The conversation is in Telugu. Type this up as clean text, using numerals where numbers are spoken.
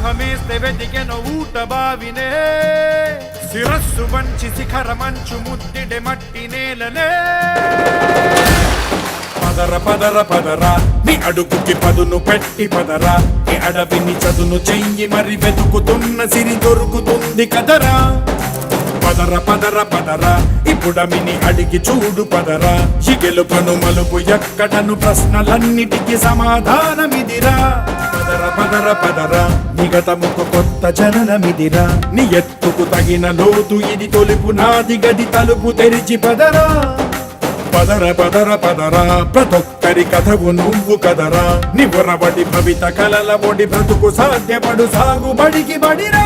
దాహమేస్తే వెతికెను ఊట బావినే శిరస్సు వంచి శిఖర మంచు ముద్దిడే మట్టి నేలనే పదర పదర పదరా నీ అడుగుకి పదును పెట్టి పదరా ఈ అడవిని చదును చెయ్యి మరి వెతుకుతున్న సిరి దొరుకుతుంది కదరా పదర పదర పదరా ఇప్పుడమిని అడిగి చూడు పదరా ఈ గెలుపను మలుపు ఎక్కడను ప్రశ్నలన్నిటికీ సమాధానమిదిరా పదర పదర పదరా నిగతముకు కొత్త జననమిదిరా నీ ఎత్తుకు తగిన లోతు ఇది తొలుపు నాది గది తలుపు తెరిచి పదరా పదర పదర పదరా ప్రతొక్కరి కథవు నువ్వు కదరా నివరబడి భవిత కలల ఒడి బ్రతుకు సాధ్యపడు సాగుబడికి బడిరా